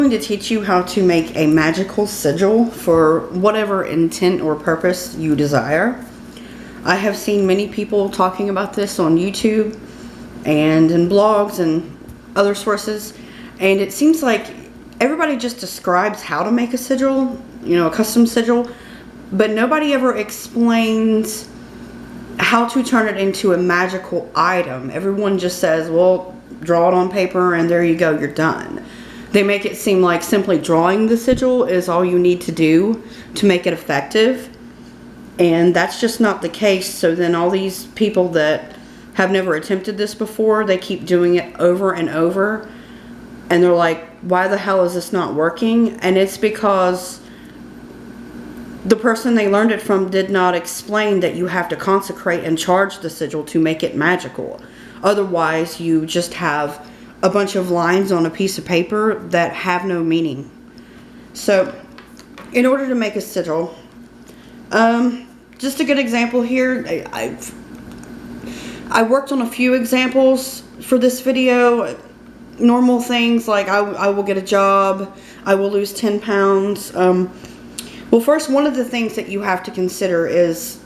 I'm going to teach you how to make a magical sigil for whatever intent or purpose you desire. I have seen many people talking about this on YouTube and in blogs and other sources, and it seems like everybody just describes how to make a sigil, you know, a custom sigil, but nobody ever explains how to turn it into a magical item. Everyone just says, well, draw it on paper and there you go, you're done. They make it seem like simply drawing the sigil is all you need to do to make it effective. And that's just not the case. So then all these people that have never attempted this before, they keep doing it over and over. And they're like, why the hell is this not working? And it's because the person they learned it from did not explain that you have to consecrate and charge the sigil to make it magical. Otherwise, you just have a bunch of lines on a piece of paper that have no meaning. So, in order to make a sigil, just a good example here, I worked on a few examples for this video. Normal things like I will get a job, I will lose 10 pounds. Well, first, one of the things that you have to consider is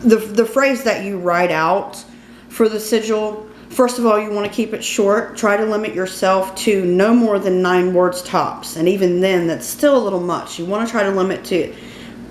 the phrase that you write out for the sigil. First of all, you want to keep it short. Try to limit yourself to no more than 9 words tops. And even then, that's still a little much. You want to try to limit to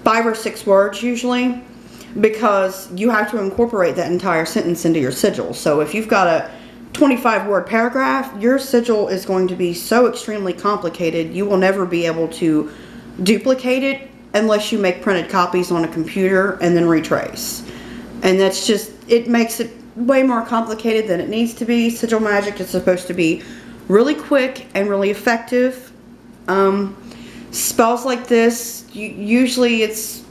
5 or 6 words usually, because you have to incorporate that entire sentence into your sigil. So if you've got a 25-word paragraph, your sigil is going to be so extremely complicated, you will never be able to duplicate it unless you make printed copies on a computer and then retrace. And that's just, it makes it way more complicated than it needs to be. Sigil magic is supposed to be really quick and really effective. Spells like this, usually it's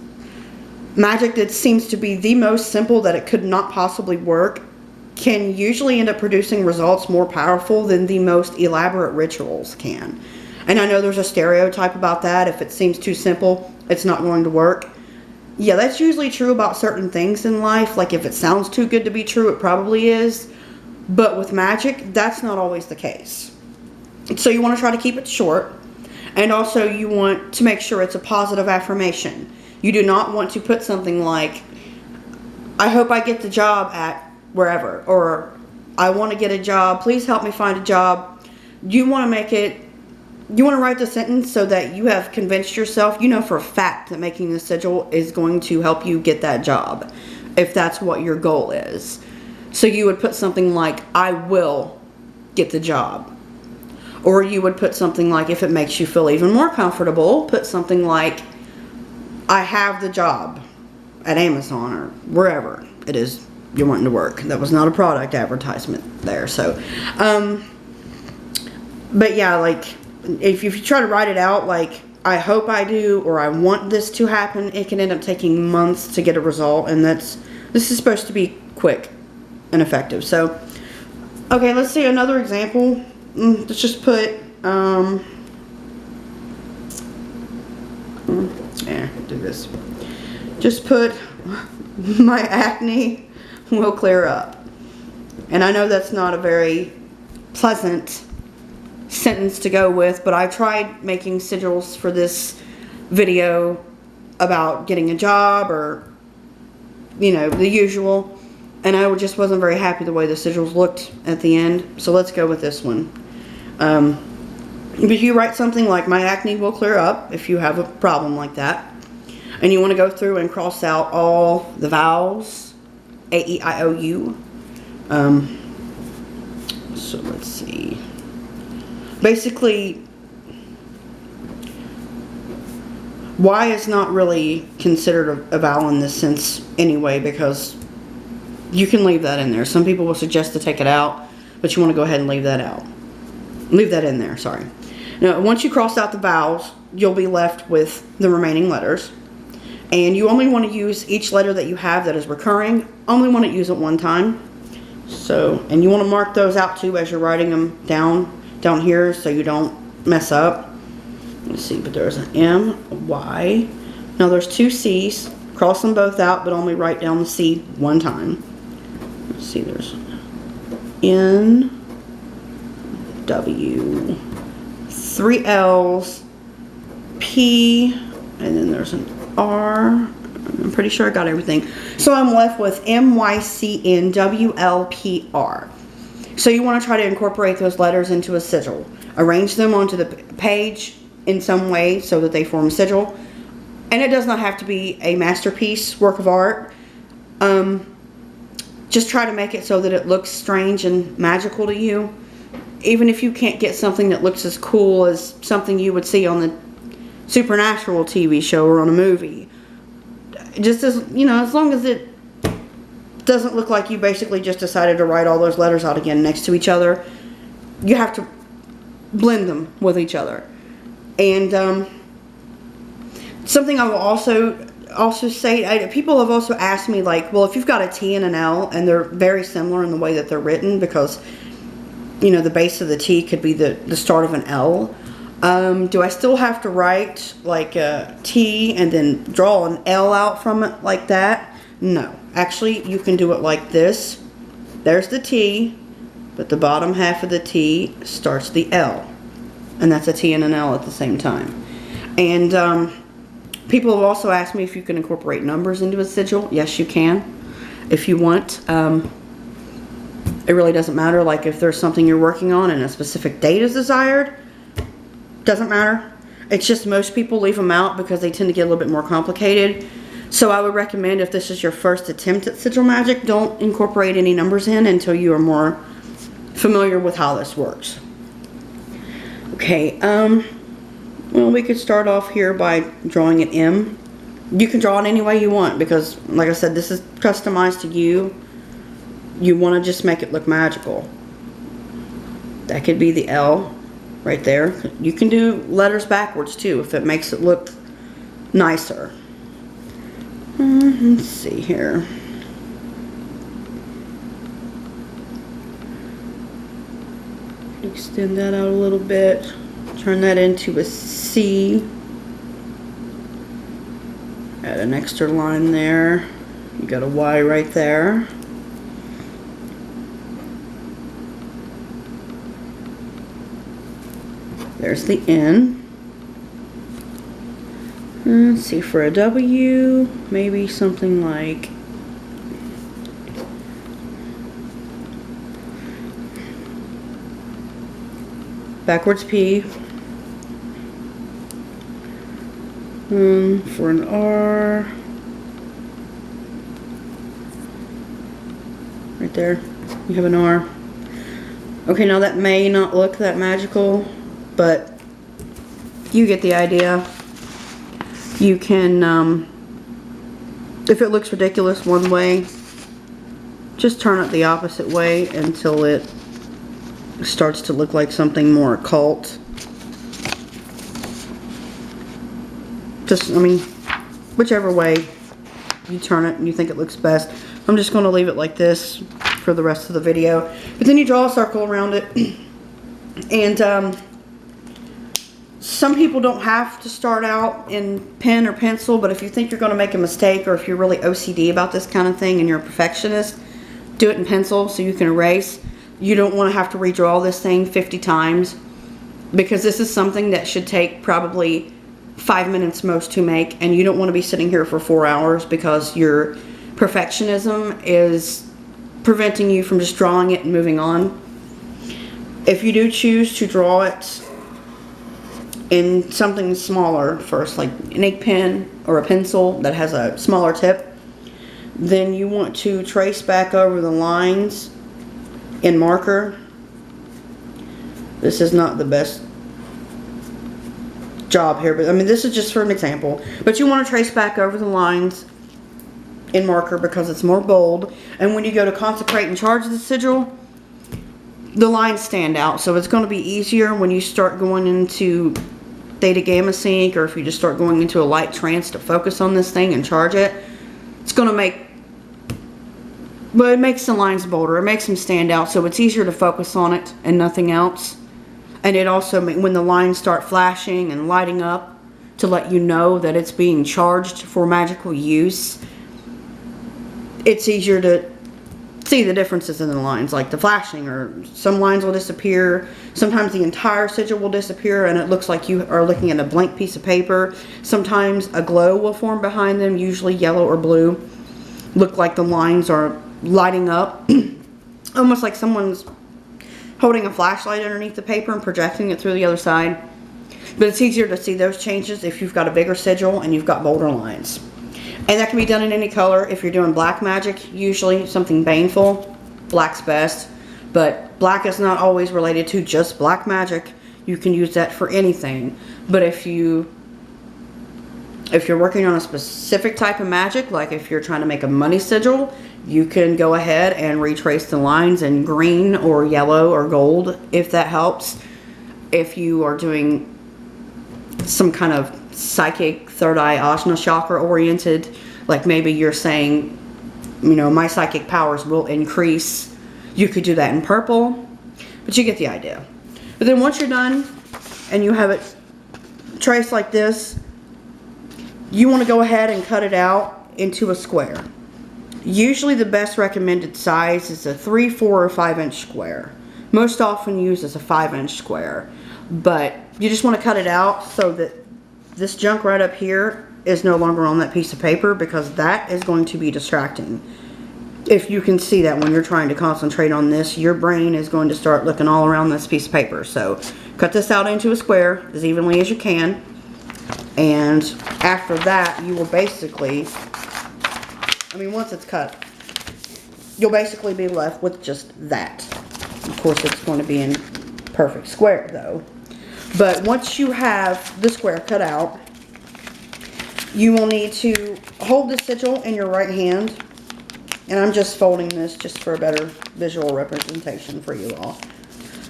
magic that seems to be the most simple that it could not possibly work, can usually end up producing results more powerful than the most elaborate rituals can. And I know there's a stereotype about that. If it seems too simple, it's not going to work. Yeah, that's usually true about certain things in life. Like if it sounds too good to be true, it probably is. But with magic, that's not always the case. So you want to try to keep it short. And also you want to make sure it's a positive affirmation. You do not want to put something like, I hope I get the job at wherever. Or I want to get a job. Please help me find a job. You want to make it, you want to write the sentence so that you have convinced yourself, you know for a fact that making the sigil is going to help you get that job, if that's what your goal is. So you would put something like, I will get the job. Or you would put something like, if it makes you feel even more comfortable, put something like, I have the job at Amazon or wherever it is you're wanting to work. That was not a product advertisement there. So, but yeah, like, if you try to write it out like, I hope I do, or I want this to happen, it can end up taking months to get a result, and this is supposed to be quick and effective. So, okay, let's see another example. Let's just put, do this. Just put, my acne will clear up. And I know that's not a very pleasant sentence to go with, but I tried making sigils for this video about getting a job, or you know, the usual, and I just wasn't very happy the way the sigils looked at the end. So let's go with this one. But you write something like, my acne will clear up, if you have a problem like that, and you want to go through and cross out all the vowels, A, E, I, O, U. So let's see. Basically, Y is not really considered a vowel in this sense anyway, because you can leave that in there. Some people will suggest to take it out, but you want to go ahead and leave that out. Leave that in there, sorry. Now, once you cross out the vowels, you'll be left with the remaining letters. And you only want to use each letter that you have that is recurring. Only want to use it one time. So, and you want to mark those out too as you're writing them down here so you don't mess up. Let's see, but there's an M, a Y. Now there's 2 C's. Cross them both out, but only write down the C one time. Let's see, there's N, W, 3 L's, P, and then there's an R. I'm pretty sure I got everything. So I'm left with MYCNWLPR. So you want to try to incorporate those letters into a sigil. Arrange them onto the page in some way so that they form a sigil. And it does not have to be a masterpiece, work of art. Just try to make it so that it looks strange and magical to you. Even if you can't get something that looks as cool as something you would see on the Supernatural TV show or on a movie. Just as, you know, as long as it doesn't look like you basically just decided to write all those letters out again next to each other. You have to blend them with each other. And something I will also say, people have also asked me, like, well, if you've got a T and an L and they're very similar in the way that they're written, because, you know, the base of the T could be the start of an L. Do I still have to write like a T and then draw an L out from it like that? No. Actually, you can do it like this. There's the T, but the bottom half of the T starts the L. And that's a T and an L at the same time. And people have also asked me if you can incorporate numbers into a sigil. Yes, you can, if you want. It really doesn't matter. Like if there's something you're working on and a specific date is desired, doesn't matter. It's just most people leave them out because they tend to get a little bit more complicated. So I would recommend, if this is your first attempt at sigil magic, don't incorporate any numbers in until you are more familiar with how this works. Okay, well, we could start off here by drawing an M. You can draw it any way you want because, like I said, this is customized to you. You want to just make it look magical. That could be the L right there. You can do letters backwards too if it makes it look nicer. Let's see here. Extend that out a little bit. Turn that into a C. Add an extra line there. You got a Y right there. There's the N. Let's see, for a W, maybe something like backwards P. For an R, right there, you have an R. Okay, now that may not look that magical, but you get the idea. You can, if it looks ridiculous one way, just turn it the opposite way until it starts to look like something more occult. Just, I mean, whichever way you turn it and you think it looks best. I'm just going to leave it like this for the rest of the video. But then you draw a circle around it. And some people don't have to start out in pen or pencil, but if you think you're going to make a mistake, or if you're really OCD about this kind of thing and you're a perfectionist, do it in pencil so you can erase. You don't want to have to redraw this thing 50 times, because this is something that should take probably 5 minutes most to make, and you don't want to be sitting here for 4 hours because your perfectionism is preventing you from just drawing it and moving on. If you do choose to draw it in something smaller first, like an ink pen or a pencil that has a smaller tip, then you want to trace back over the lines in marker. This is not the best job here, but I mean, this is just for an example. But you want to trace back over the lines in marker because it's more bold. And when you go to consecrate and charge the sigil, the lines stand out, so it's going to be easier when you start going into theta gamma sync, or if you just start going into a light trance to focus on this thing and charge it. It's going to make, well, it makes the lines bolder, it makes them stand out, so it's easier to focus on it and nothing else. And it also, when the lines start flashing and lighting up to let you know that it's being charged for magical use, it's easier to see the differences in the lines, like the flashing, or some lines will disappear. Sometimes the entire sigil will disappear and it looks like you are looking at a blank piece of paper. Sometimes a glow will form behind them, usually yellow or blue. Look like the lines are lighting up, almost like someone's holding a flashlight underneath the paper and projecting it through the other side. But it's easier to see those changes if you've got a bigger sigil and you've got bolder lines. And that can be done in any color. If you're doing black magic, usually something baneful, black's best. But black is not always related to just black magic. You can use that for anything. But if you're working on a specific type of magic, like if you're trying to make a money sigil, you can go ahead and retrace the lines in green or yellow or gold, if that helps. If you are doing some kind of psychic third eye ajna chakra oriented, like maybe you're saying, you know, my psychic powers will increase, you could do that in purple, but you get the idea. But then once you're done and you have it traced like this, you want to go ahead and cut it out into a square. Usually the best recommended size is a 3, 4, or 5 inch square. Most often used as a 5 inch square, but you just want to cut it out so that this junk right up here is no longer on that piece of paper, because that is going to be distracting. If you can see that when you're trying to concentrate on this, your brain is going to start looking all around this piece of paper. So cut this out into a square as evenly as you can. And after that, you will basically, once it's cut, you'll basically be left with just that. Of course, it's going to be in perfect square though. But once you have the square cut out, you will need to hold the sigil in your right hand. And I'm just folding this just for a better visual representation for you all.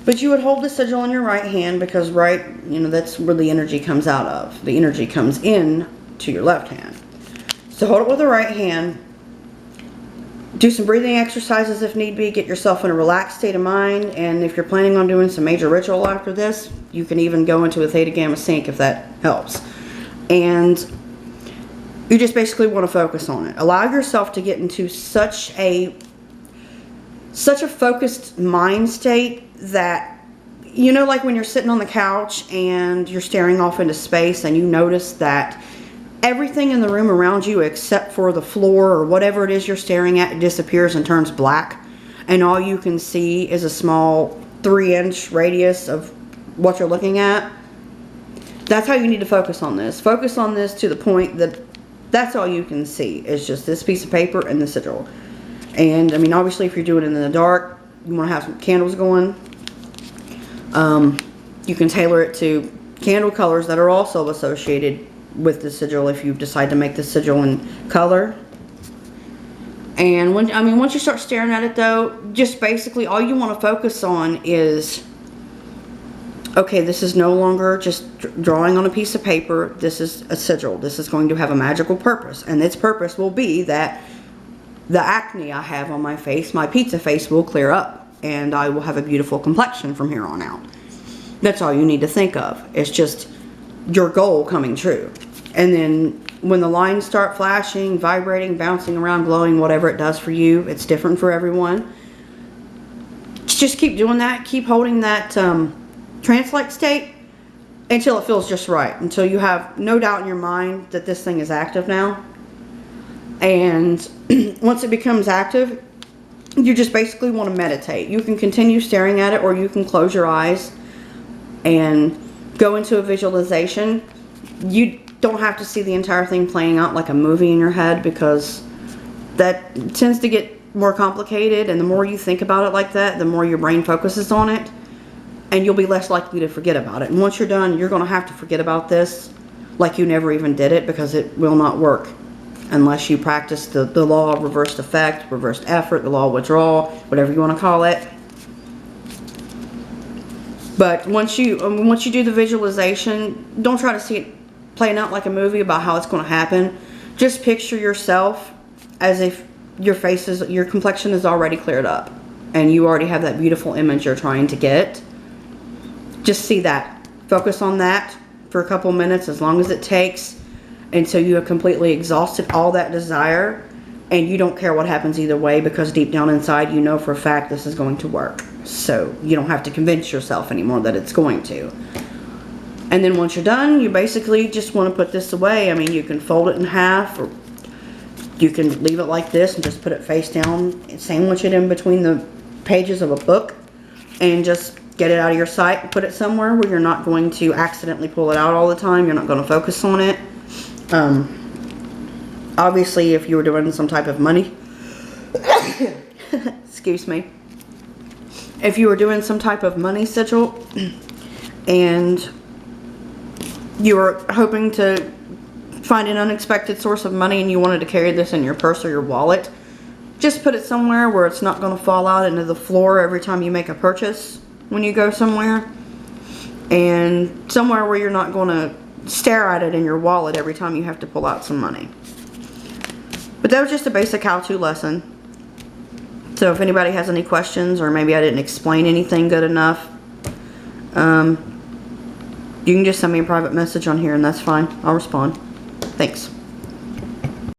But you would hold the sigil in your right hand because that's where the energy comes out of. The energy comes in to your left hand. So hold it with the right hand. Do some breathing exercises if need be. Get yourself in a relaxed state of mind. And if you're planning on doing some major ritual after this, you can even go into a theta gamma sync if that helps. And you just basically want to focus on it. Allow yourself to get into such a focused mind state that, you know, like when you're sitting on the couch and you're staring off into space and you notice that everything in the room around you except for the floor or whatever it is you're staring at disappears and turns black, and all you can see is a small 3-inch radius of what you're looking at. That's how you need to focus on this. Focus on this to the point that that's all you can see is just this piece of paper and the sigil. And obviously if you're doing it in the dark, you want to have some candles going. You can tailor it to candle colors that are also associated with the sigil if you decide to make the sigil in color. And once you start staring at it though, just basically all you want to focus on is, okay, this is no longer just drawing on a piece of paper. This is a sigil. This is going to have a magical purpose. And its purpose will be that the acne I have on my face, my pizza face, will clear up. And I will have a beautiful complexion from here on out. That's all you need to think of. It's just your goal coming true. And then when the lines start flashing, vibrating, bouncing around, glowing, whatever it does for you, it's different for everyone. Just keep doing that. Keep holding that trance-like state until it feels just right. Until you have no doubt in your mind that this thing is active now. And once it becomes active, you just basically want to meditate. You can continue staring at it, or you can close your eyes and go into a visualization. You don't have to see the entire thing playing out like a movie in your head, because that tends to get more complicated, and the more you think about it like that, the more your brain focuses on it, and you'll be less likely to forget about it. And once you're done, you're going to have to forget about this like you never even did it, because it will not work unless you practice the law of reversed effect, reversed effort, the law of withdrawal, whatever you want to call it. But once you do the visualization, don't try to see it playing out like a movie about how it's going to happen. Just picture yourself as if your complexion is already cleared up and you already have that beautiful image you're trying to get. Just see that. Focus on that for a couple minutes, as long as it takes, until you have completely exhausted all that desire. and you don't care what happens either way, because deep down inside you know for a fact this is going to work. So you don't have to convince yourself anymore that it's going to. And then once you're done, you basically just want to put this away. I mean, you can fold it in half, or you can leave it like this and just put it face down and sandwich it in between the pages of a book, and just get it out of your sight and put it somewhere where you're not going to accidentally pull it out all the time. You're not going to focus on it. Obviously, if you were doing some type of money, excuse me, if you were doing some type of money sigil and you were hoping to find an unexpected source of money and you wanted to carry this in your purse or your wallet, just put it somewhere where it's not going to fall out into the floor every time you make a purchase when you go somewhere, and somewhere where you're not going to stare at it in your wallet every time you have to pull out some money. But that was just a basic how-to lesson. So if anybody has any questions, or maybe I didn't explain anything good enough, you can just send me a private message on here and that's fine. I'll respond. Thanks.